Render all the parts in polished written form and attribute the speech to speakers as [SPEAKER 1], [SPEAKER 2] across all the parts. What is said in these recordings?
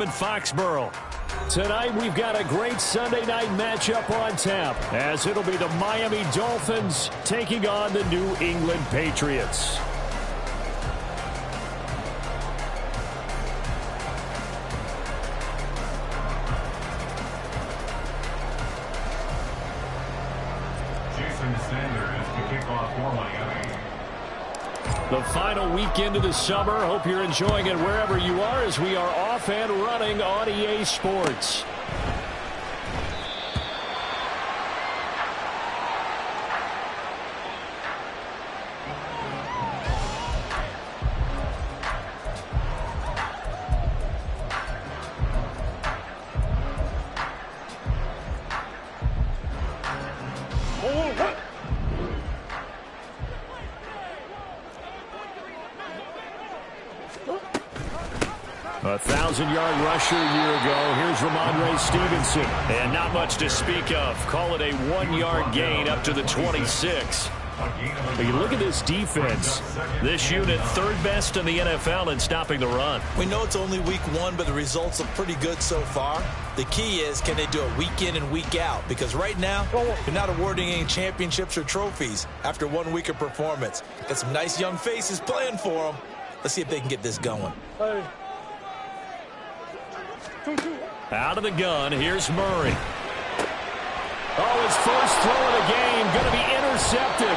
[SPEAKER 1] In Foxborough. Tonight we've got a great Sunday night matchup on tap, as it'll be the Miami Dolphins taking on the New England Patriots.
[SPEAKER 2] Jason Sanders to kick off for Miami.
[SPEAKER 1] The final weekend of the summer. Hope you're enjoying it wherever you are, as we are off and running on EA Sports. A 1,000-yard rusher a year ago. Here's Ramondre Stevenson. And not much to speak of. Call it a 1-yard gain up to the 26. But you look at this defense. This unit, third best in the NFL in stopping the run.
[SPEAKER 3] We know it's only week one, but the results are pretty good so far. The key is, can they do it week in and week out? Because right now, they're not awarding any championships or trophies after 1 week of performance. Got some nice young faces playing for them. Let's see if they can get this going.
[SPEAKER 1] Out of the gun, here's Murray. Oh, his first throw of the game going to be intercepted.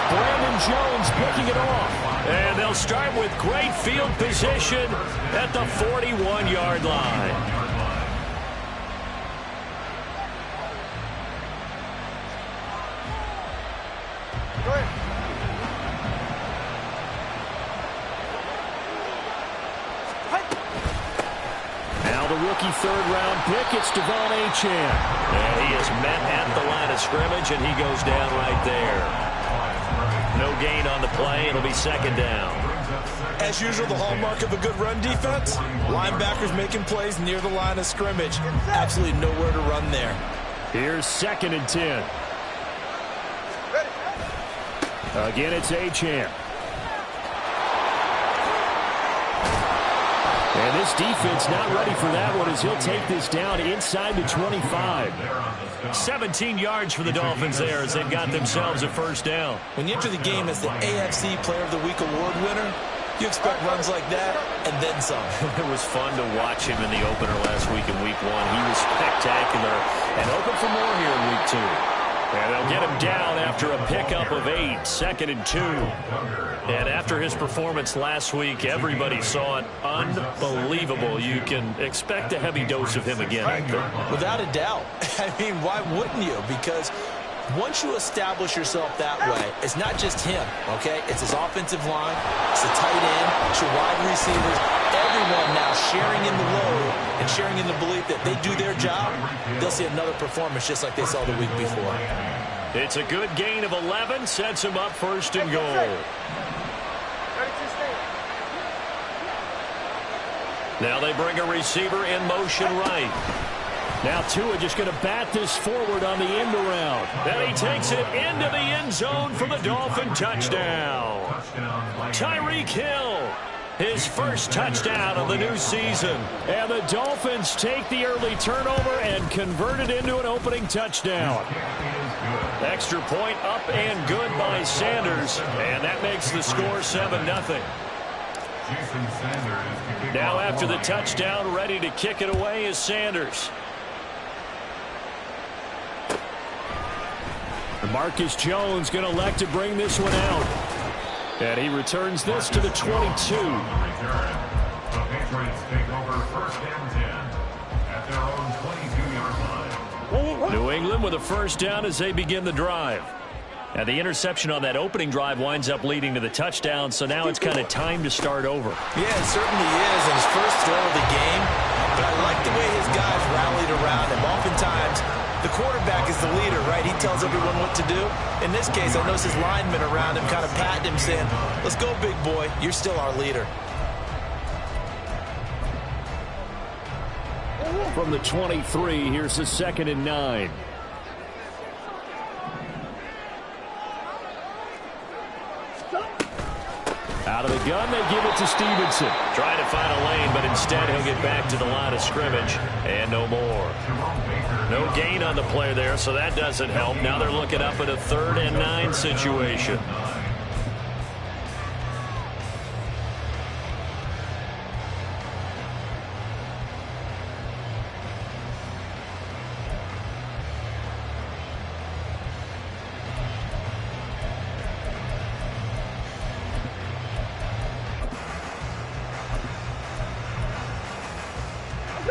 [SPEAKER 1] Brandon Jones picking it off. And they'll start with great field position at the 41-yard line. Rookie third-round pick, it's Devon Achane. And he is met at the line of scrimmage, and he goes down right there. No gain on the play. It'll be second down.
[SPEAKER 3] As usual, the hallmark of a good run defense, linebackers making plays near the line of scrimmage. Absolutely nowhere to run there.
[SPEAKER 1] Here's 2nd and 10. Again, it's Achane. And this defense not ready for that one, as he'll take this down inside the 25. 17 yards for the Dolphins there, as they've got themselves a first down.
[SPEAKER 3] When you enter the game as the AFC Player of the Week award winner, you expect runs like that and then some.
[SPEAKER 1] It was fun to watch him in the opener last week in week 1. He was spectacular and open for more here in week 2. And they'll get him down after a pickup of 8, 2nd and 2. And after his performance last week, everybody saw it. Unbelievable. You can expect a heavy dose of him again, I think.
[SPEAKER 3] Without a doubt. I mean, why wouldn't you? Because once you establish yourself that way, it's not just him, okay? It's his offensive line, it's the tight end, it's your wide receivers, everyone now sharing in the load and sharing in the belief that they do their job, they'll see another performance just like they saw the week before.
[SPEAKER 1] It's a good gain of 11, sets him up 1st and goal. Now they bring a receiver in motion right. Now Tua just going to bat this forward on the end around. Then he takes it into the end zone for the Dolphin touchdown. Tyreek Hill, his first touchdown of the new season. And the Dolphins take the early turnover and convert it into an opening touchdown. Extra point up and good by Sanders. And that makes the score 7-0. Now after the touchdown, ready to kick it away is Sanders. Marcus Jones going to elect to bring this one out. And he returns this to the 22.
[SPEAKER 2] The Patriots take over 1st and 10 at their own 22-yard line.
[SPEAKER 1] New England with a first down as they begin the drive. And the interception on that opening drive winds up leading to the touchdown, so now it's kind of time to start over.
[SPEAKER 3] Yeah, it certainly is, and his first throw of the game. But I like the way his guys rallied around him. Oftentimes, the quarterback is the leader, right? He tells everyone what to do. In this case, I notice his linemen around him kind of patting him, saying, let's go, big boy. You're still our leader.
[SPEAKER 1] From the 23, here's the 2nd and 9. Out of the gun, they give it to Stevenson. Trying to find a lane, but instead he'll get back to the line of scrimmage, and no more. No gain on the play there, so that doesn't help. Now they're looking up at a 3rd and 9 situation.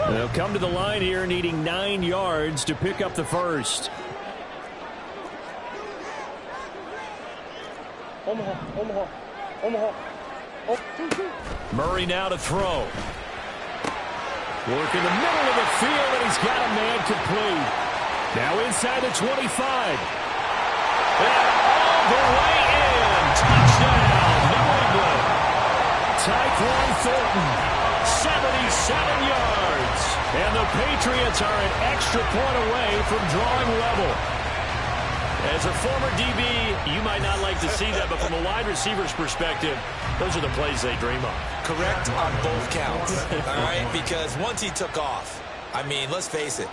[SPEAKER 1] They'll come to the line here needing 9 yards to pick up the first. Murray now to throw. Work in the middle of the field, and he's got a man complete. Now inside the 25. And all the way in. Touchdown, New England. Tyquan Thornton, 77 yards. And the Patriots are an extra point away from drawing level. As a former DB, you might not like to see that, but from a wide receiver's perspective, those are the plays they dream of.
[SPEAKER 3] Correct on both counts, all right? Because once he took off, I mean, let's face it,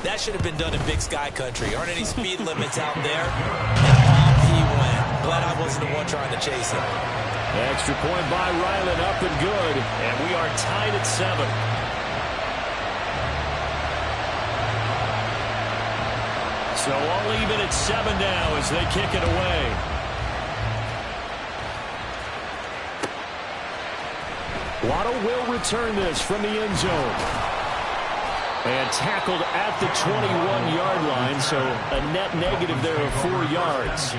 [SPEAKER 3] that should have been done in Big Sky Country. Aren't any speed limits out there? And off he went. Glad I wasn't the one trying to chase him.
[SPEAKER 1] Extra point by Ryland, up and good. And we are tied at 7. So all even at 7 now as they kick it away. Waddle will return this from the end zone. And tackled at the 21-yard line, so a net negative there of 4 yards.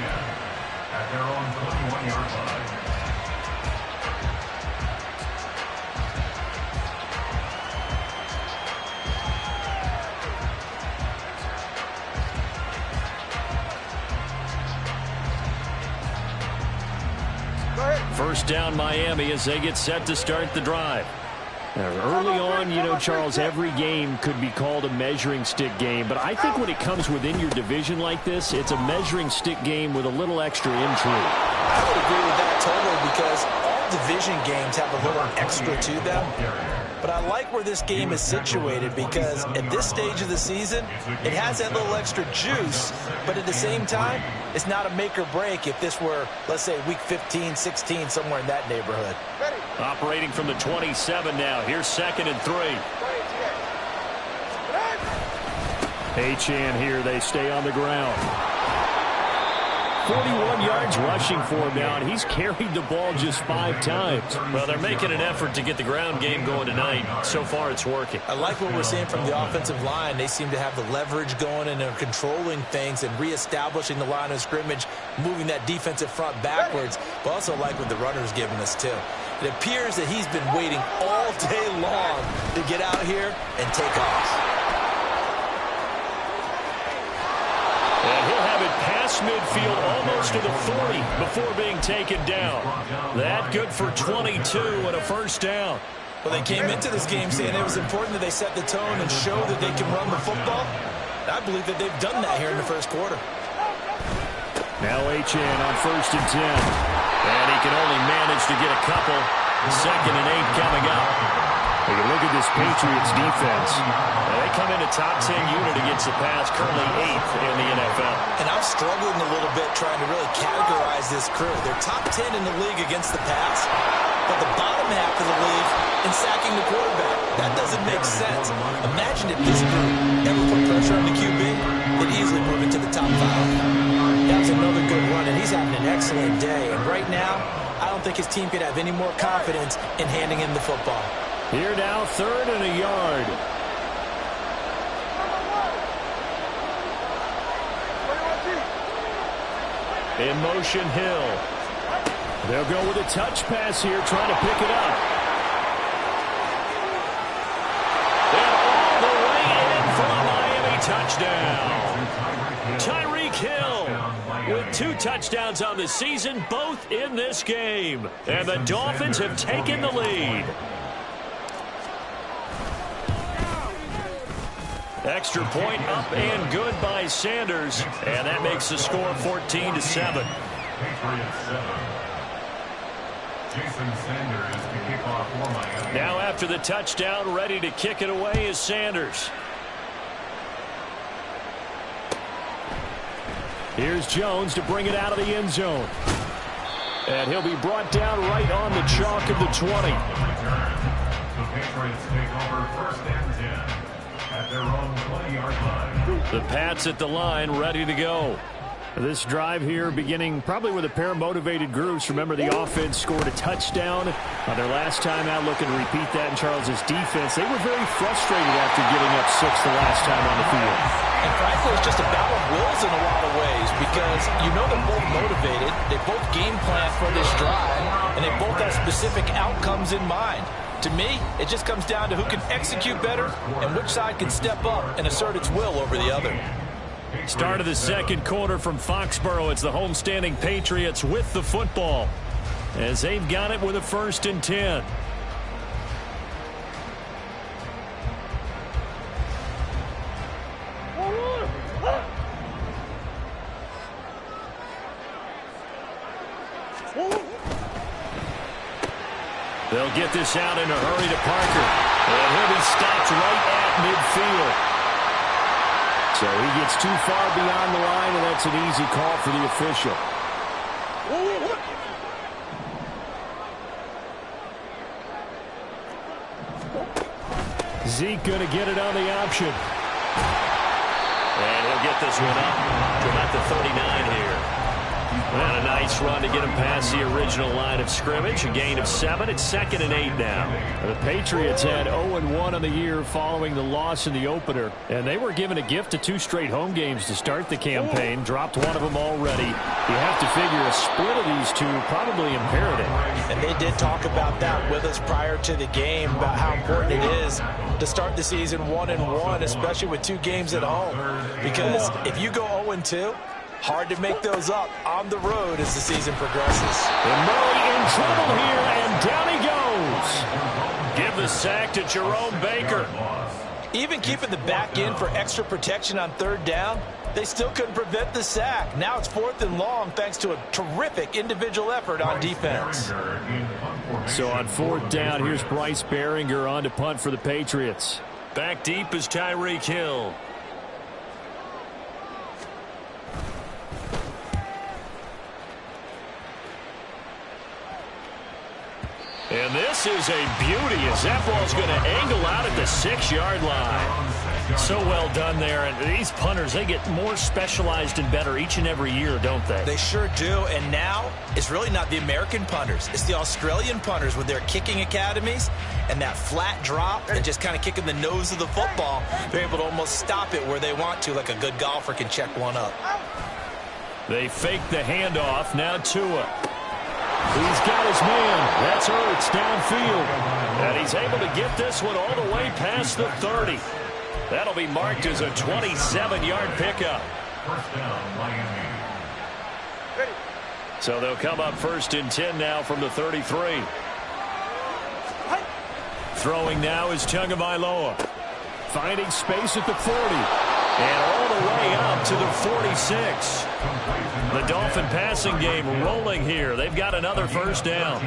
[SPEAKER 2] At their own 21-yard line.
[SPEAKER 1] First down Miami as they get set to start the drive. Now, early on, you know, Charles, every game could be called a measuring stick game. But I think when it comes within your division like this, it's a measuring stick game with a little extra intrigue.
[SPEAKER 3] I would agree with that totally because all division games have a little extra to them. But I like where this game is situated because at this stage of the season, it has that little extra juice. But at the same time, it's not a make or break if this were, let's say, week 15, 16, somewhere in that neighborhood.
[SPEAKER 1] Operating from the 27 now. Here's 2nd and 3. Achane here. They stay on the ground. 41 yards rushing for him now, and he's carried the ball just 5 times. Well, they're making an effort to get the ground game going tonight. So far, it's working.
[SPEAKER 3] I like what we're seeing from the offensive line. They seem to have the leverage going, and they're controlling things and reestablishing the line of scrimmage, moving that defensive front backwards. But also like what the runner's giving us, too. It appears that he's been waiting all day long to get out here and take off.
[SPEAKER 1] And he'll have it past midfield almost to the 40 before being taken down. That good for 22 and a first down.
[SPEAKER 3] Well, they came into this game saying it was important that they set the tone and show that they can run the football. I believe that they've done that here in the first quarter.
[SPEAKER 1] Now Achane on 1st and 10. And he can only manage to get a couple. 2nd and 8 coming up. You can look at this Patriots defense. They come in a top 10 unit against the pass, currently 8th in the NFL.
[SPEAKER 3] And I'm struggling a little bit trying to really categorize this crew. They're top 10 in the league against the pass, but the bottom half of the league in sacking the quarterback. That doesn't make sense. Imagine if this group ever put pressure on the QB, they'd easily move into the top 5. That was another good run, and he's having an excellent day. And right now, I don't think his team could have any more confidence in handing him the football.
[SPEAKER 1] Here now, 3rd and a yard. In motion, Hill. They'll go with a touch pass here, trying to pick it up. And all the way in for a Miami touchdown. Tyreek Hill with 2 touchdowns on the season, both in this game. And the Dolphins have taken the lead. Extra point up and good by Sanders. And that makes the score 14-7.
[SPEAKER 2] Jason Sanders to kick off for Miami.
[SPEAKER 1] Now after the touchdown, ready to kick it away is Sanders. Here's Jones to bring it out of the end zone. And he'll be brought down right on the chalk of the 20.
[SPEAKER 2] The Patriots take over 1st and 10 at their own 20-yard line.
[SPEAKER 1] The Pats at the line, ready to go. This drive here beginning probably with a pair of motivated groups. Remember, the offense scored a touchdown on their last time out, looking to repeat that in Charles's defense. They were very frustrated after giving up 6 the last time on the field.
[SPEAKER 3] And frankly, it's just a battle of wills in a lot of ways because you know they're both motivated. They both game plan for this drive, and they both have specific outcomes in mind. To me, it just comes down to who can execute better and which side can step up and assert its will over the other.
[SPEAKER 1] Start of the second quarter from Foxborough. It's the homestanding Patriots with the football as they've got it with a 1st and 10. They'll get this out in a hurry to Parker. And he'll be stopped right at midfield. So he gets too far beyond the line, and that's an easy call for the official. Zeke going to get it on the option. And he'll get this one up to about the 39 here. And a nice run to get him past the original line of scrimmage. A gain of 7. It's 2nd and 8 now. The Patriots had 0-1 on the year following the loss in the opener. And they were given a gift of 2 straight home games to start the campaign. Dropped one of them already. You have to figure a split of these two probably imperative.
[SPEAKER 3] And they did talk about that with us prior to the game, about how important it is to start the season 1-1, especially with 2 games at home. Because if you go 0-2, hard to make those up on the road as the season progresses.
[SPEAKER 1] And Murray in trouble here, and down he goes. Give the sack to Jerome Baker.
[SPEAKER 3] Even keeping the back in for extra protection on 3rd down, they still couldn't prevent the sack. Now it's 4th and long thanks to a terrific individual effort on defense.
[SPEAKER 1] So on 4th down, here's Bryce Baringer on to punt for the Patriots. Back deep is Tyreek Hill. And this is a beauty as that ball's going to angle out at the 6-yard line. So well done there. And these punters, they get more specialized and better each and every year, don't they?
[SPEAKER 3] They sure do. And now it's really not the American punters. It's the Australian punters with their kicking academies and that flat drop and just kind of kicking the nose of the football. They're able to almost stop it where they want to, like a good golfer can check one up.
[SPEAKER 1] They fake the handoff. Now Tua. He's got his man. That's Ertz downfield. And he's able to get this one all the way past the 30. That'll be marked as a 27-yard pickup.
[SPEAKER 2] 1st down, Miami.
[SPEAKER 1] So they'll come up 1st and 10 now from the 33. Throwing now is Tagovailoa. Finding space at the 40. And all the way up to the 46. The Dolphin passing game rolling here. They've got another 1st down.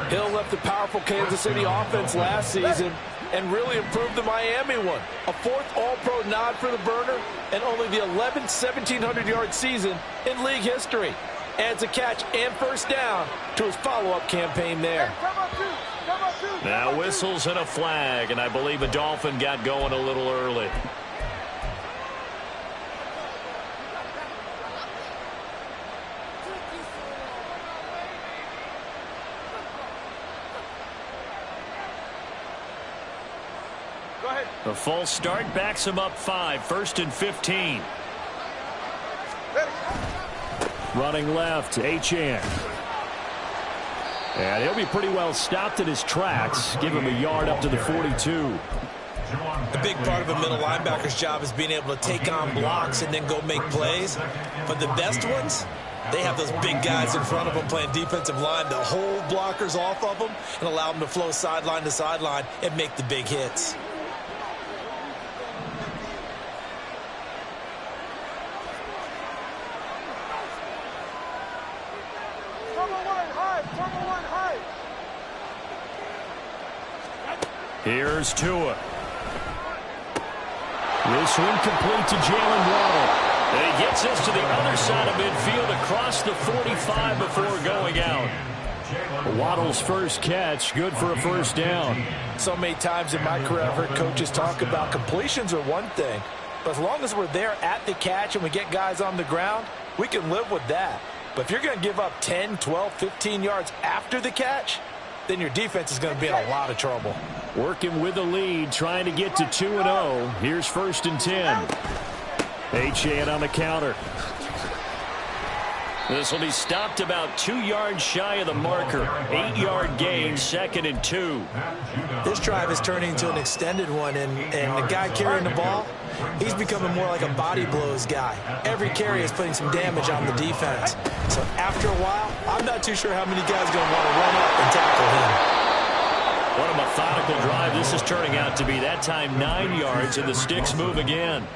[SPEAKER 4] Hill left the powerful Kansas City offense last season and really improved the Miami one. A 4th All-Pro nod for the burner and only the 11th 1,700-yard season in league history. Adds a catch and 1st down to his follow-up campaign there.
[SPEAKER 1] Now whistles and a flag, and I believe a Dolphin got going a little early. The false start backs him up 5. 1st and 15. Running left, Achane. And he'll be pretty well stopped in his tracks. Give him a yard up to the 42.
[SPEAKER 3] A big part of a middle linebacker's job is being able to take on blocks and then go make plays. But the best ones, they have those big guys in front of them playing defensive line to hold blockers off of them and allow them to flow sideline to sideline and make the big hits.
[SPEAKER 1] Here's Tua. This one complete to Jalen Waddle. And he gets us to the other side of midfield across the 45 before going out. Waddle's first catch, good for a first down.
[SPEAKER 4] So many times in my career, I've heard coaches talk about completions are one thing. But as long as we're there at the catch and we get guys on the ground, we can live with that. But if you're going to give up 10, 12, 15 yards after the catch, then your defense is going to be in a lot of trouble.
[SPEAKER 1] Working with the lead, trying to get to 2-0. Here's 1st and 10. Achane on the counter. This will be stopped about 2 yards shy of the marker. 8-yard gain, 2nd and 2.
[SPEAKER 3] This drive is turning into an extended one, and the guy carrying the ball, he's becoming more like a body blows guy. Every carry is putting some damage on the defense. So after a while, I'm not too sure how many guys are going to want to run up and tackle him.
[SPEAKER 1] What a methodical drive this is turning out to be. That time 9 yards, and the sticks move again.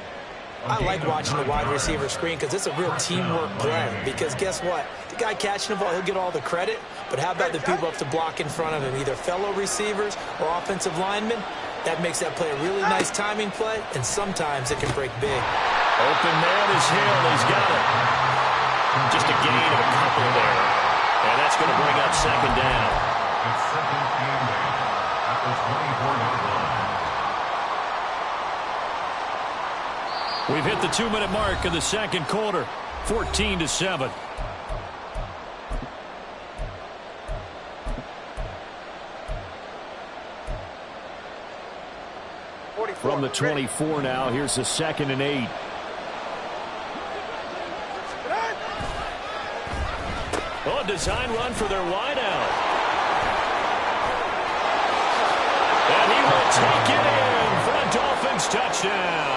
[SPEAKER 3] I like watching the wide receiver screen because it's a real teamwork play. Because guess what? The guy catching the ball, he'll get all the credit. But how about the people up to block in front of him, either fellow receivers or offensive linemen? That makes that play a really nice timing play, and sometimes it can break big.
[SPEAKER 1] Open man is Hill. He's got it. Just a gain of a couple there. And that's going to bring up 2nd down.
[SPEAKER 2] It's 2nd and 8 at the 24-yard line.
[SPEAKER 1] We've hit the 2-minute mark of the 2nd quarter. 14-7. From the 24 now, here's the 2nd and 8. Oh, a design run for their wideout. And he will take it in for a Dolphins touchdown.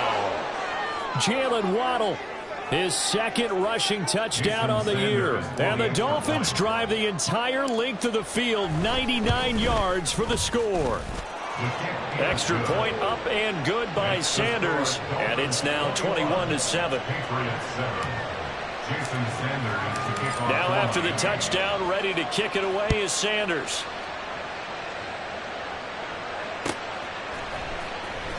[SPEAKER 1] Jalen Waddle, his 2nd rushing touchdown on the year. And the Dolphins drive the entire length of the field, 99 yards for the score. Extra point up and good by Sanders. And it's now 21-7. Now after the touchdown, ready to kick it away is Sanders.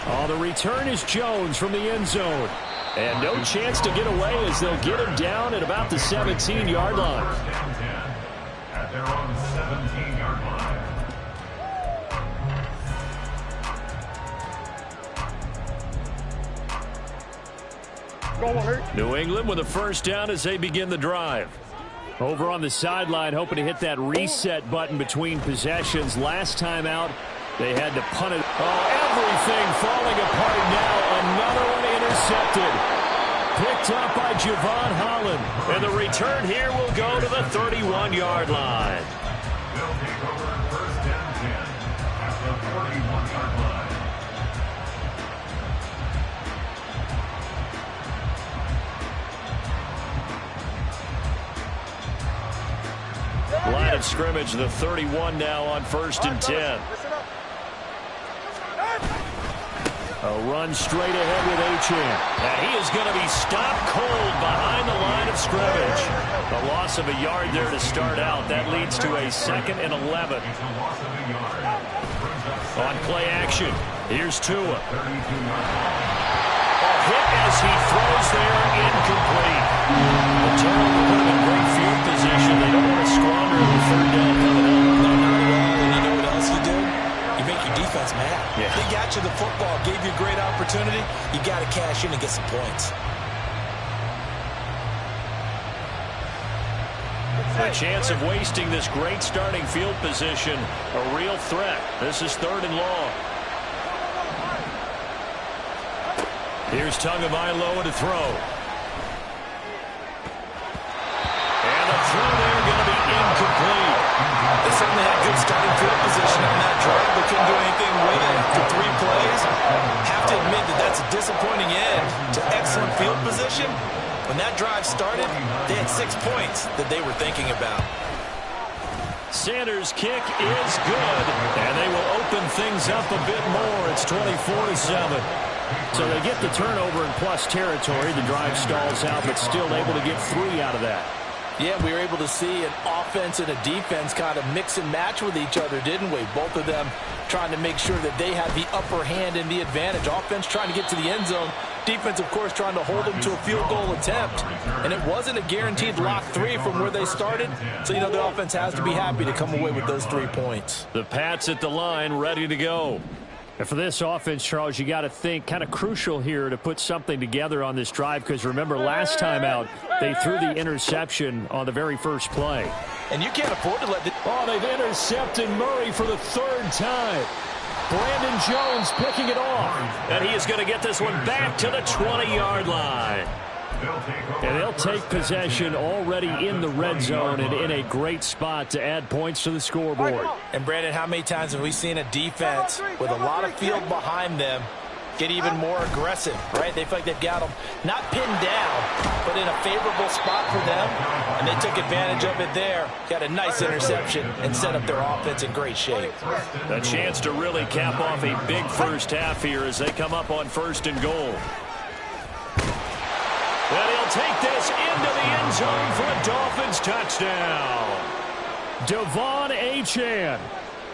[SPEAKER 1] Oh, the return is Jones from the end zone. And no chance to get away as they'll get him down at about the 17-yard line.
[SPEAKER 2] At their own 17-yard line.
[SPEAKER 1] New England with a first down as they begin the drive. Over on the sideline, hoping to hit that reset button between possessions. Last time out, they had to punt it. Oh, everything falling apart now. Another one intercepted. Picked up by Javon Holland. And the return here will go to the 31-yard line.
[SPEAKER 2] They'll take over 1st and 10 at the 41-yard line.
[SPEAKER 1] Line of scrimmage, the 31 now on 1st and 10. A run straight ahead with Achane. And he is going to be stopped cold behind the line of scrimmage. A loss of a yard there to start out. That leads to a 2nd and 11. On play action, here's Tua. A hit as he throws there, incomplete. The turnover put him in great field position. They don't want to squander the 3rd down coming up.
[SPEAKER 3] No, not at all. And you know what else you do? You make your defense mad.
[SPEAKER 1] Yeah.
[SPEAKER 3] They got you the football, gave you a great opportunity. You got to cash in and get some points.
[SPEAKER 1] A chance of wasting this great starting field position. A real threat. This is 3rd and long. Here's Tagovailoa to throw. And the throw there going to be incomplete.
[SPEAKER 3] They certainly had good starting field position on that drive, but couldn't do anything with it for 3 plays. Have to admit that that's a disappointing end to excellent field position. When that drive started, they had 6 points that they were thinking about.
[SPEAKER 1] Sanders' kick is good, and they will open things up a bit more. It's 24-7. So they get the turnover in plus territory. The drive stalls out, but still able to get 3 out of that.
[SPEAKER 4] Yeah, we were able to see an offense and a defense kind of mix and match with each other, didn't we? Both of them trying to make sure that they have the upper hand and the advantage. Offense trying to get to the end zone. Defense, of course, trying to hold them to a field goal attempt. And it wasn't a guaranteed lock 3 from where they started. So, you know, the offense has to be happy to come away with those 3 points.
[SPEAKER 1] The Pats at the line, ready to go. And for this offense, Charles, you got to think kind of crucial here to put something together on this drive, because remember last time out they threw the interception on the very first play.
[SPEAKER 4] And you can't afford to let the...
[SPEAKER 1] Oh, they've intercepted Murray for the 3rd time. Brandon Jones picking it off. And he is going to get this one back to the 20-yard line. And they'll take possession already in the red zone and in a great spot to add points to the scoreboard.
[SPEAKER 4] And, Brandon, how many times have we seen a defense with a lot of field behind them get even more aggressive, right? They feel like they've got them not pinned down, but in a favorable spot for them, and they took advantage of it there. Got a nice interception and set up their offense in great shape.
[SPEAKER 1] A chance to really cap off a big first half here as they come up on 1st and goal. And he'll take this into the end zone for a Dolphins touchdown. Devon Achane,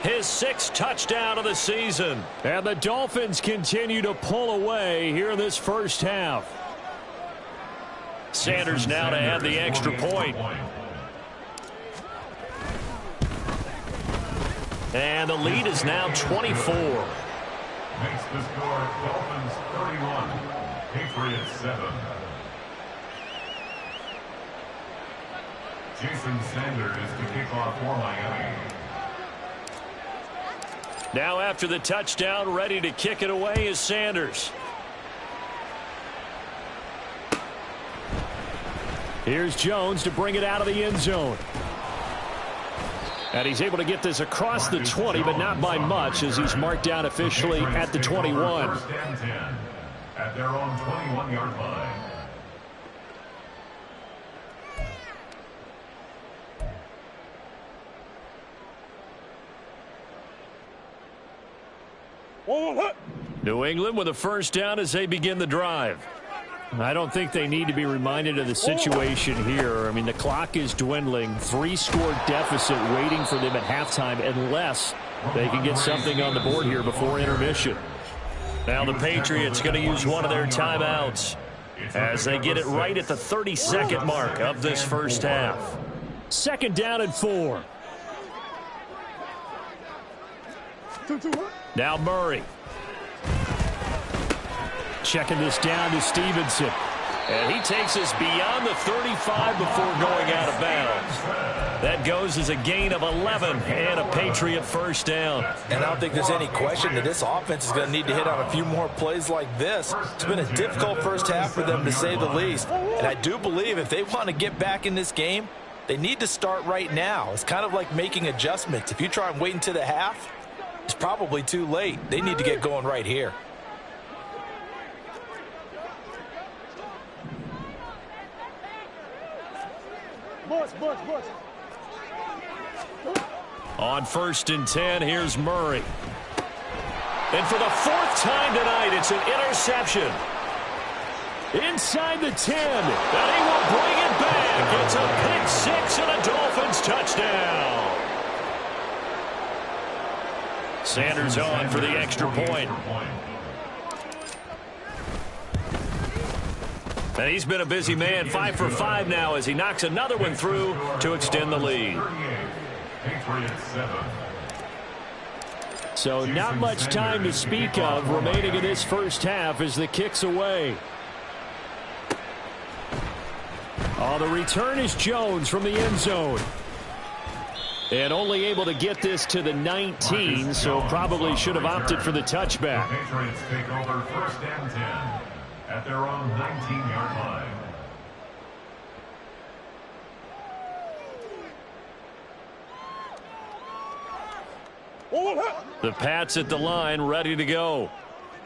[SPEAKER 1] his 6th touchdown of the season. And the Dolphins continue to pull away here in this first half. Sanders now to add the extra point. And the lead is now 24.
[SPEAKER 2] Makes the score Dolphins 31, Patriots 7. Jason Sanders to kick off for Miami.
[SPEAKER 1] Now after the touchdown, ready to kick it away is Sanders. Here's Jones to bring it out of the end zone. And he's able to get this across the 20, but not by much, as he's marked down officially at the 21.
[SPEAKER 2] First and 10 at their own 21-yard line.
[SPEAKER 1] New England with a first down as they begin the drive. I don't think they need to be reminded of the situation here. I mean, the clock is dwindling. 3-score deficit waiting for them at halftime unless they can get something on the board here before intermission. Now the Patriots going to use one of their timeouts as they get it right at the 30-second mark of this first half. 2nd down and 4. Now Murray. Checking this down to Stevenson. And he takes us beyond the 35 before going out of bounds. That goes as a gain of 11 and a Patriot first down.
[SPEAKER 4] And I don't think there's any question that this offense is going to need to hit on a few more plays like this. It's been a difficult first half for them, to say the least. And I do believe if they want to get back in this game, they need to start right now. It's kind of like making adjustments. If you try and wait until the half, it's probably too late. They need to get going right here.
[SPEAKER 1] On 1st and 10, here's Murray. And for the 4th time tonight, it's an interception. Inside the 10, and he will bring it back. It's a pick 6 and a Dolphins touchdown. Sanders on for the extra point. And he's been a busy man, 5 for 5 now as he knocks another one through to extend the lead. So not much time to speak of remaining in this first half as the kick's away. Oh, the return is Jones from the end zone. And only able to get this to the 19, so probably should have opted for the touchback.
[SPEAKER 2] The Patriots take over 1st and 10 at their own 19-yard line.
[SPEAKER 1] The Pats at the line, ready to go.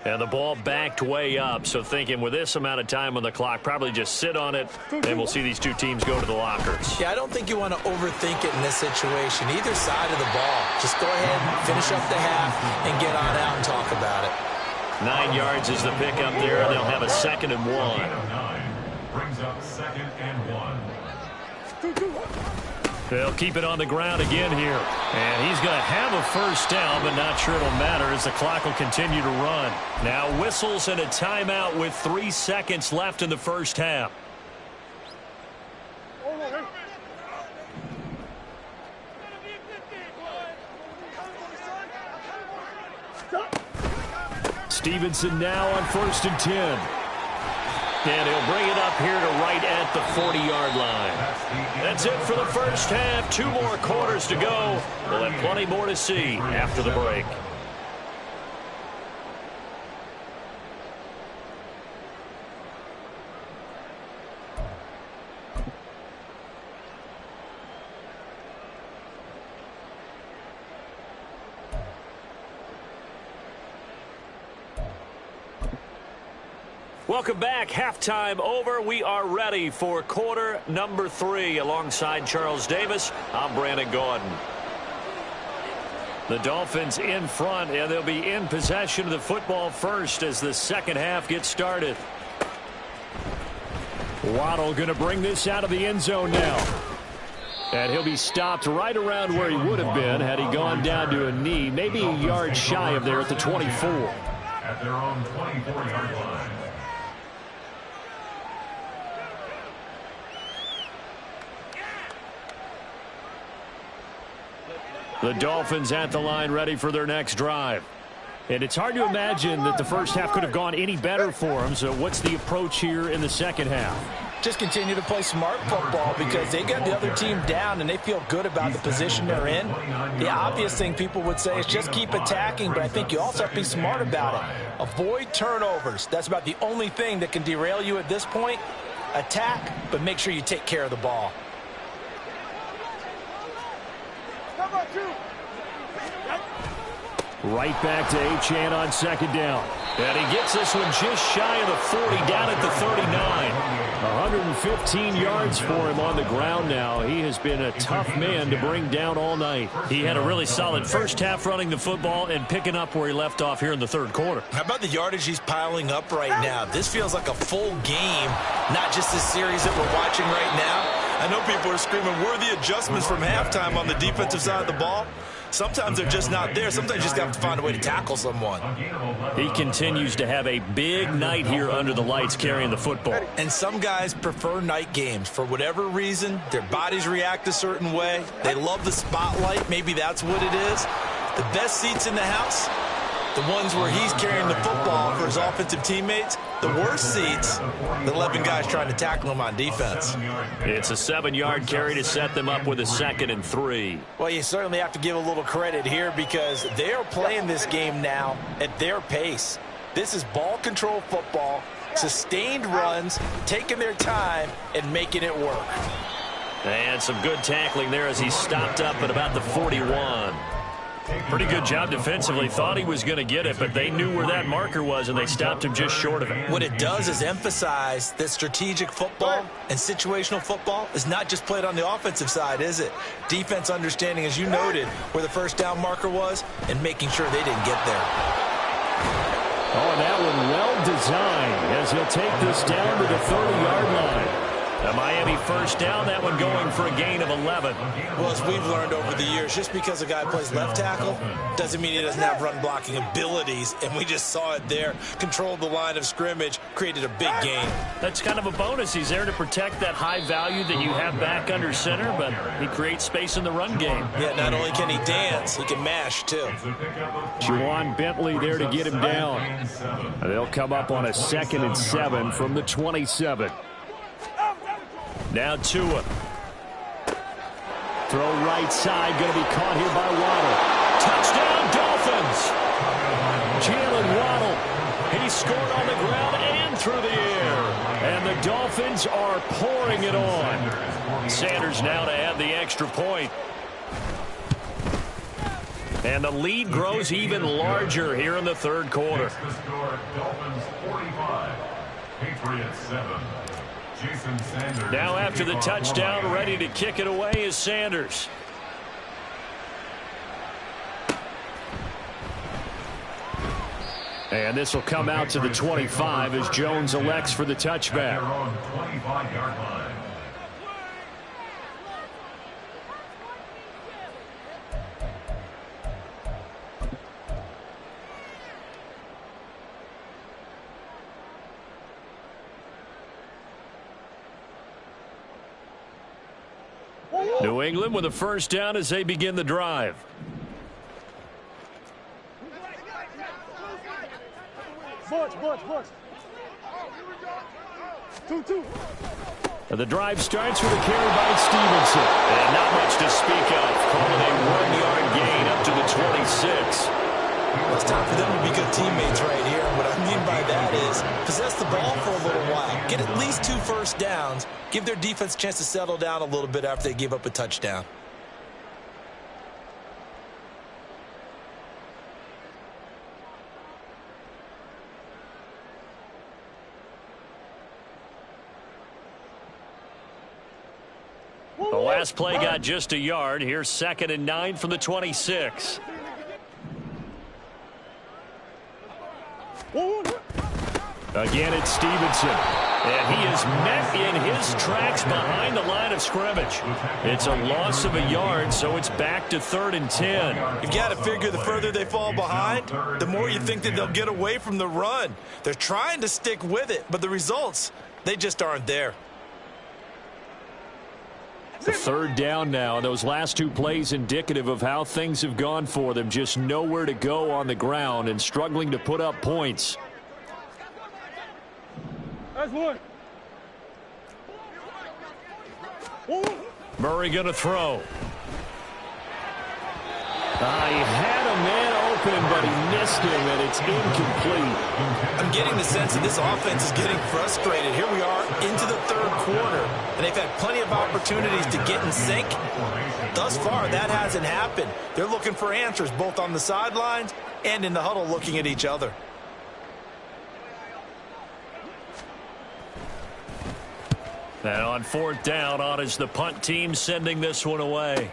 [SPEAKER 1] And the ball backed way up, so thinking with this amount of time on the clock, probably just sit on it, and we'll see these two teams go to the lockers.
[SPEAKER 4] Yeah, I don't think you want to overthink it in this situation. Either side of the ball. Just go ahead and finish up the half and get on out and talk about it.
[SPEAKER 1] 9 yards is the pickup there, and they'll have a 2nd and 1.
[SPEAKER 2] Brings up 2nd and 1.
[SPEAKER 1] They'll keep it on the ground again here. And he's going to have a first down, but not sure it'll matter as the clock will continue to run. Now whistles and a timeout with 3 seconds left in the first half. Stevenson now on 1st and 10. And he'll bring it up here to right at the 40-yard line. That's it for the first half. 2 more quarters to go. We'll have plenty more to see after the break. Welcome back. Halftime over. We are ready for quarter number 3. Alongside Charles Davis, I'm Brandon Gaudin. The Dolphins in front, and they'll be in possession of the football first as the second half gets started. Waddle going to bring this out of the end zone now. And he'll be stopped right around where he would have been had he gone down to a knee, maybe a yard shy of there at the 24.
[SPEAKER 2] At their own 24-yard line.
[SPEAKER 1] The Dolphins at the line ready for their next drive. And it's hard to imagine that the first half could have gone any better for them. So what's the approach here in the second half?
[SPEAKER 3] Just continue to play smart football because they got the other team down and they feel good about the position they're in. The obvious thing people would say is just keep attacking, but I think you also have to be smart about it. Avoid turnovers. That's about the only thing that can derail you at this point. Attack, but make sure you take care of the ball.
[SPEAKER 1] Right back to Achane on second down. And he gets this one just shy of the 40, down at the 39. 115 yards for him on the ground now. He has been a tough man to bring down all night. He had a really solid first half running the football and picking up where he left off here in the third quarter.
[SPEAKER 3] How about the yardage he's piling up right now? This feels like a full game, not just the series that we're watching right now. I know people are screaming, where are the adjustments from halftime on the defensive side of the ball? Sometimes they're just not there. Sometimes you just have to find a way to tackle someone.
[SPEAKER 1] He continues to have a big night here under the lights carrying the football.
[SPEAKER 3] And some guys prefer night games. For whatever reason, their bodies react a certain way. They love the spotlight. Maybe that's what it is. The best seats in the house, the ones where he's carrying the football for his offensive teammates. The worst seats, the 11 guys trying to tackle him on defense.
[SPEAKER 1] It's a 7-yard carry to set them up with a 2nd and 3.
[SPEAKER 3] Well, you certainly have to give a little credit here because they are playing this game now at their pace. This is ball control football, sustained runs, taking their time and making it work.
[SPEAKER 1] And some good tackling there as he stopped up at about the 41. Pretty good job defensively. Thought he was going to get it, but they knew where that marker was, and they stopped him just short of it.
[SPEAKER 3] What it does is emphasize that strategic football and situational football is not just played on the offensive side, is it? Defense understanding, as you noted, where the first down marker was and making sure they didn't get there.
[SPEAKER 1] Oh, and that one well designed as he'll take this down to the 30-yard line. A Miami first down, that one going for a gain of 11.
[SPEAKER 3] Well, as we've learned over the years, just because a guy plays left tackle doesn't mean he doesn't have run blocking abilities, and we just saw it there. Controlled the line of scrimmage, created a big gain.
[SPEAKER 1] That's kind of a bonus. He's there to protect that high value that you have back under center, but he creates space in the run game.
[SPEAKER 3] Yeah, not only can he dance, he can mash, too.
[SPEAKER 1] Juwan Bentley there to get him down. And they'll come up on a 2nd and 7 from the 27. Now Tua. Throw right side, going to be caught here by Waddle. Touchdown, Dolphins! Jalen Waddle. He scored on the ground and through the air. And the Dolphins are pouring it on. Sanders now to add the extra point. And the lead grows even larger here in the third quarter.
[SPEAKER 2] Dolphins 45, Patriots 7.
[SPEAKER 1] Now after the touchdown, ready to kick it away is Sanders. And this will come out to the 25 as Jones elects for the touchback. New England with a first down as they begin the drive. The drive starts with a carry by Stevenson. And not much to speak of. Calling a 1-yard gain up to the 26.
[SPEAKER 3] Well, it's time for them to be good teammates right here. And what I mean by that is possess the ball for a little while. Get at least 2 first downs. Give their defense a chance to settle down a little bit after they give up a touchdown.
[SPEAKER 1] The last play got just a yard. Here's 2nd and 9 from the 26. Again, it's Stevenson. And he is met in his tracks behind the line of scrimmage. It's a loss of a yard, so it's back to 3rd and 10.
[SPEAKER 3] You've got to figure the further they fall behind, the more you think that they'll get away from the run. They're trying to stick with it, but the results, they just aren't there.
[SPEAKER 1] The 3rd down now. Those last 2 plays indicative of how things have gone for them. Just nowhere to go on the ground and struggling to put up points. Murray going to throw. He had a man open, but he missed him, and it's incomplete.
[SPEAKER 3] I'm getting the sense that this offense is getting frustrated. Here we are into the 3rd quarter, and they've had plenty of opportunities to get in sync. Thus far, that hasn't happened. They're looking for answers both on the sidelines and in the huddle looking at each other.
[SPEAKER 1] And on 4th down, on is the punt team sending this one away.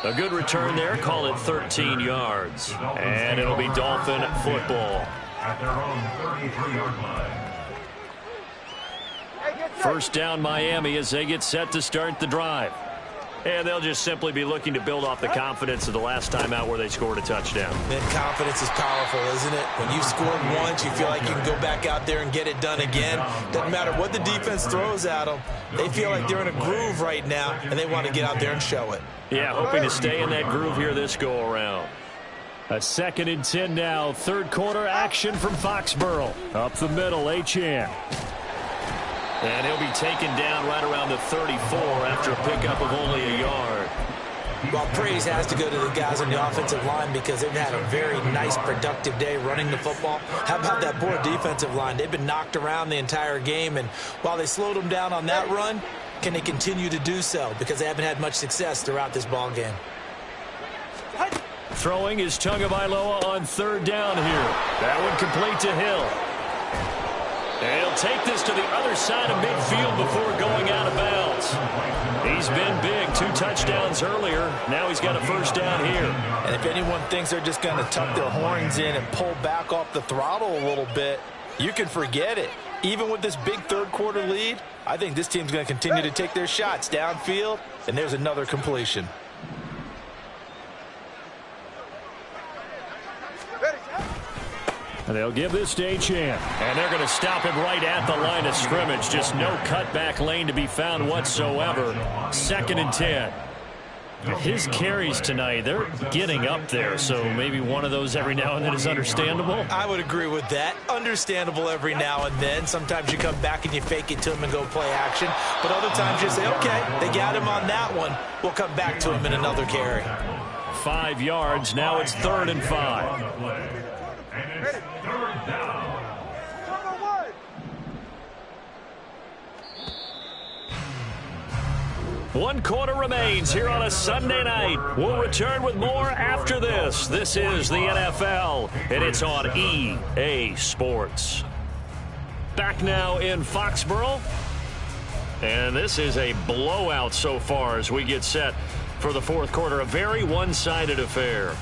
[SPEAKER 1] A good return there. Call it 13 yards. And it'll be Dolphin football.
[SPEAKER 2] At their own 33-yard line.
[SPEAKER 1] First down Miami as they get set to start the drive. And they'll just simply be looking to build off the confidence of the last time out where they scored a touchdown.
[SPEAKER 3] Man, confidence is powerful, isn't it? When you've scored once, you feel like you can go back out there and get it done again. Doesn't matter what the defense throws at them. They feel like they're in a groove right now, and they want to get out there and show it.
[SPEAKER 1] Yeah, hoping to stay in that groove here this go-around. A 2nd and 10 now. 3rd quarter action from Foxborough. Up the middle, Achane. And he'll be taken down right around the 34 after a pickup of only a yard.
[SPEAKER 3] Well, praise has to go to the guys on the offensive line because they've had a very nice, productive day running the football. How about that poor defensive line? They've been knocked around the entire game, and while they slowed them down on that run, can they continue to do so? Because they haven't had much success throughout this ball game.
[SPEAKER 1] Throwing is Tagovailoa on 3rd down here. That one complete to Hill. And he'll take this to the other side of midfield before going out of bounds. He's been big. 2 touchdowns earlier. Now he's got a first down here.
[SPEAKER 4] And if anyone thinks they're just going to tuck their horns in and pull back off the throttle a little bit, you can forget it. Even with this big 3rd quarter lead, I think this team's going to continue to take their shots downfield, and there's another completion.
[SPEAKER 1] And they'll give this to Achane. And they're going to stop him right at the line of scrimmage. Just no cutback lane to be found whatsoever. 2nd and 10. His carries tonight, they're getting up there, so maybe one of those every now and then is understandable.
[SPEAKER 3] I would agree with that. Understandable every now and then. Sometimes you come back and you fake it to him and go play action. But other times you say, okay, they got him on that one. We'll come back to him in another carry.
[SPEAKER 1] 5 yards. Now it's 3rd and 5.
[SPEAKER 2] And it's 3rd down.
[SPEAKER 1] One quarter remains here on a Sunday night. We'll return with more after this. This is the NFL, and it's on EA Sports. Back now in Foxborough. And this is a blowout so far as we get set for the 4th quarter. A very one-sided affair.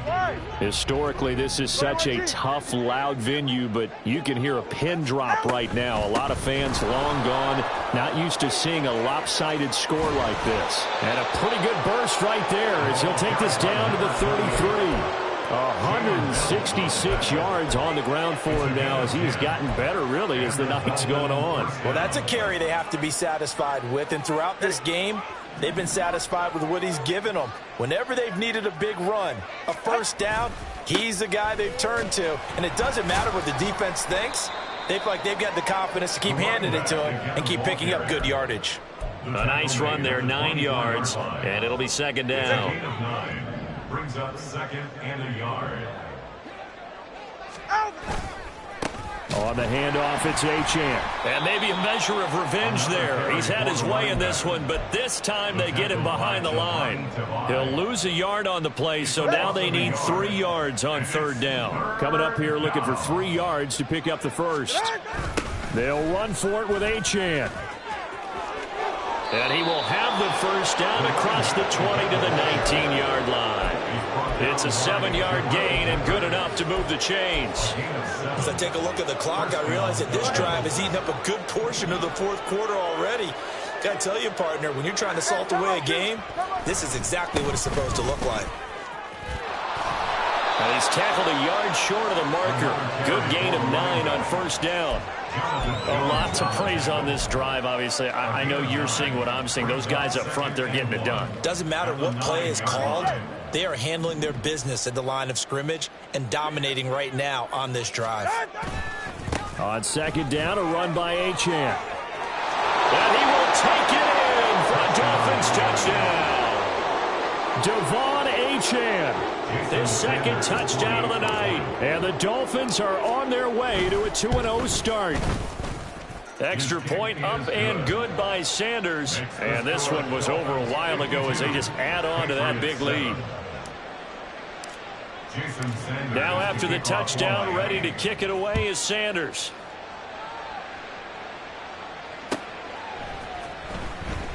[SPEAKER 5] Right.
[SPEAKER 1] Historically, this is such a tough, loud venue, but you can hear a pin drop right now. A lot of fans long gone, not used to seeing a lopsided score like this. And a pretty good burst right there as he'll take this down to the 33. 166 yards on the ground for him now as he has gotten better, really, as the night's going on.
[SPEAKER 3] Well, that's a carry they have to be satisfied with, and throughout this game, they've been satisfied with what he's given them. Whenever they've needed a big run, a first down, he's the guy they've turned to. And it doesn't matter what the defense thinks. They feel like they've got the confidence to keep handing it to him and keep picking up good yardage.
[SPEAKER 1] A nice run there, 9 yards, and it'll be second down.
[SPEAKER 2] Gain of 9. Brings up second and a yard.
[SPEAKER 1] On the handoff, it's Achane. And maybe a measure of revenge there. He's had his way in this one, but this time they get him behind the line. He'll lose a yard on the play, so now they need 3 yards on third down. Coming up here looking for 3 yards to pick up the first. They'll run for it with Achane. And he will have the first down across the 20 to the 19-yard line. It's a 7-yard gain and good enough to move the chains.
[SPEAKER 3] As I take a look at the clock, I realize that this drive has eaten up a good portion of the fourth quarter already. Got to tell you, partner, when you're trying to salt away a game, this is exactly what it's supposed to look like.
[SPEAKER 1] And he's tackled a yard short of the marker. Good gain of 9 on first down. A lot to praise on this drive, obviously. I know you're seeing what I'm seeing. Those guys up front, they're getting it done.
[SPEAKER 3] Doesn't matter what play is called. They are handling their business at the line of scrimmage and dominating right now on this drive.
[SPEAKER 1] On second down, a run by Achane. And he will take it in for a Dolphins touchdown. Devon Achane. His second touchdown of the night. And the Dolphins are on their way to a 2-0 start. Extra point up and good by Sanders. And this one was over a while ago as they just add on to that big lead. Now after the touchdown, ready to kick it away is Sanders.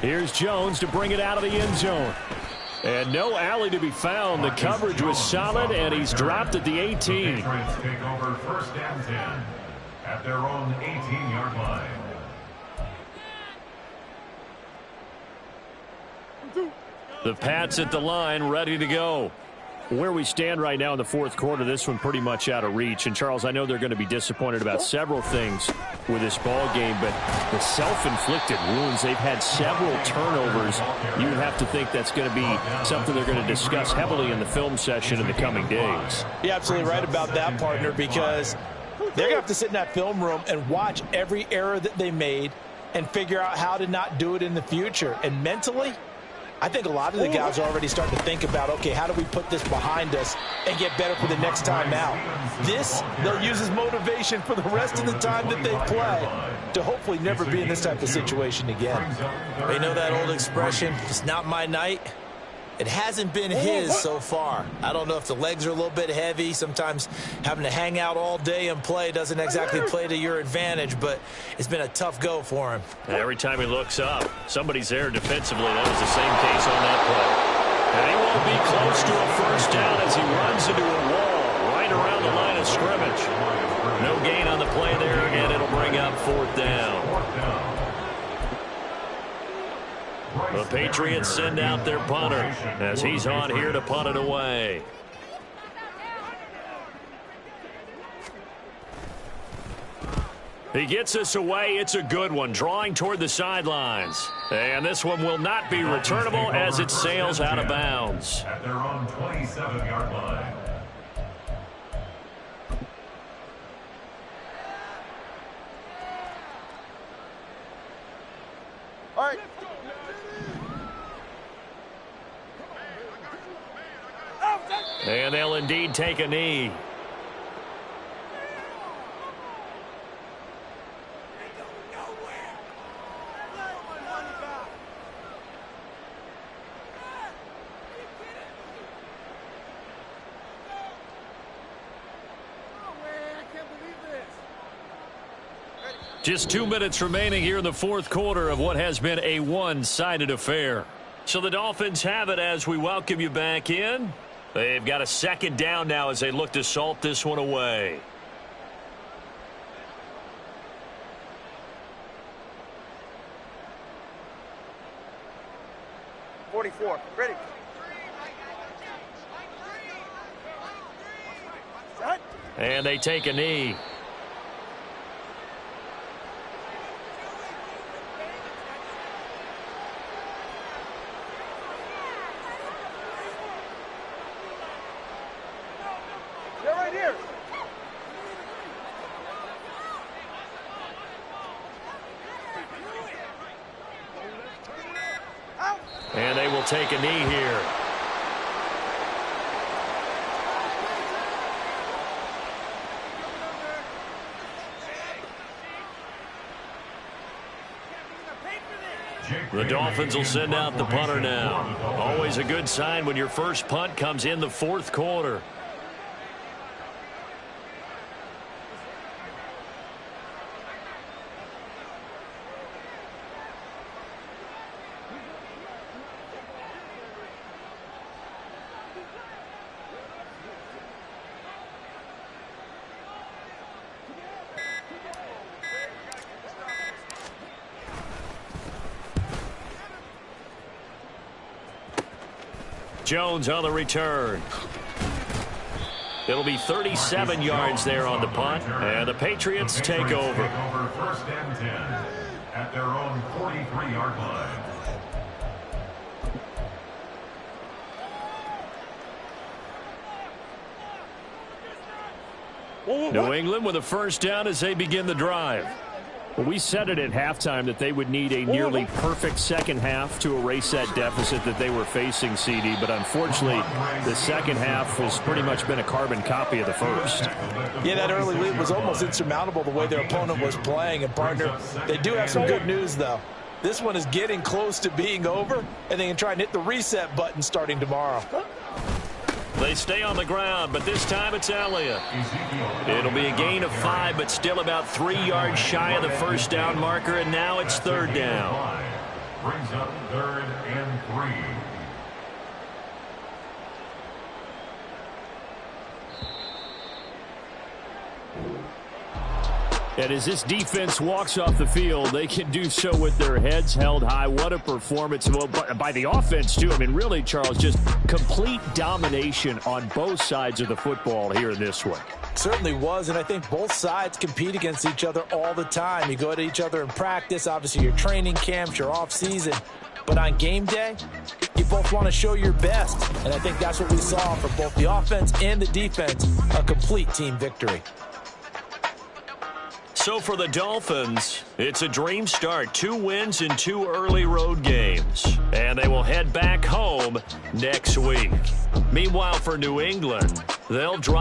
[SPEAKER 1] Here's Jones to bring it out of the end zone. And no alley to be found. The coverage was solid, and he's dropped at the 18.
[SPEAKER 2] Patriots take over first and 10 at their own 18-yard line.
[SPEAKER 1] The Pats at the line, ready to go. Where we stand right now in the fourth quarter, this one pretty much out of reach. And, Charles, I know they're going to be disappointed about several things with this ball game, but the self-inflicted wounds, they've had several turnovers. You have to think that's going to be something they're going to discuss heavily in the film session in the coming days.
[SPEAKER 3] You're absolutely right about that, partner, because they're going to have to sit in that film room and watch every error that they made and figure out how to not do it in the future. And mentally, I think a lot of the guys are already starting to think about, okay, how do we put this behind us and get better for the next time out? This, they'll use as motivation for the rest of the time that they play to hopefully never be in this type of situation again. You know that old expression, it's not my night? It hasn't been his so far. I don't know if the legs are a little bit heavy. Sometimes having to hang out all day and play doesn't exactly play to your advantage, but it's been a tough go for him.
[SPEAKER 1] Every time he looks up, somebody's there defensively. That was the same case on that play. And he won't be close to a first down as he runs into a wall right around the line of scrimmage. No gain on the play there, and it'll bring up fourth down. The Patriots send out their punter as he's on here to punt it away. He gets us away. It's a good one, drawing toward the sidelines. And this one will not be returnable as it sails out of bounds.
[SPEAKER 2] At their own 27-yard line.
[SPEAKER 5] All right.
[SPEAKER 1] And they'll indeed take a knee. Just 2 minutes remaining here in the fourth quarter of what has been a one-sided affair. So the Dolphins have it as we welcome you back in. They've got a second down now as they look to salt this one away.
[SPEAKER 5] Ready.
[SPEAKER 1] And they take a knee.
[SPEAKER 5] They're right here.
[SPEAKER 1] And they will take a knee here. The Dolphins will send out the punter now. Always a good sign when your first punt comes in the fourth quarter. Jones on the return. It'll be 37 yards there on the punt, and the Patriots take over.
[SPEAKER 2] First and 10 at their own 43-yard line.
[SPEAKER 1] New England with a first down as they begin the drive.
[SPEAKER 6] Well, we said it at halftime that they would need a nearly perfect second half to erase that deficit that they were facing, CD. But unfortunately, the second half has pretty much been a carbon copy of the first.
[SPEAKER 3] Yeah, that early lead was almost insurmountable the way their opponent was playing. And, partner, they do have some good news, though. This one is getting close to being over, and they can try and hit the reset button starting tomorrow.
[SPEAKER 1] They stay on the ground, but this time it's Elliott. It'll be a gain of 5, but still about 3 yards shy of the first down marker, and now it's third down.
[SPEAKER 2] Brings up 3rd and 3.
[SPEAKER 6] And as this defense walks off the field, they can do so with their heads held high. What a performance by the offense, too. I mean, really, Charles, just complete domination on both sides of the football here in this one.
[SPEAKER 3] Certainly was, and I think both sides compete against each other all the time. You go at each other in practice, obviously your training camps, your off-season. But on game day, you both want to show your best. And I think that's what we saw from both the offense and the defense, a complete team victory.
[SPEAKER 1] So for the Dolphins, it's a dream start. 2 wins in 2 early road games. And they will head back home next week. Meanwhile, for New England, they'll drop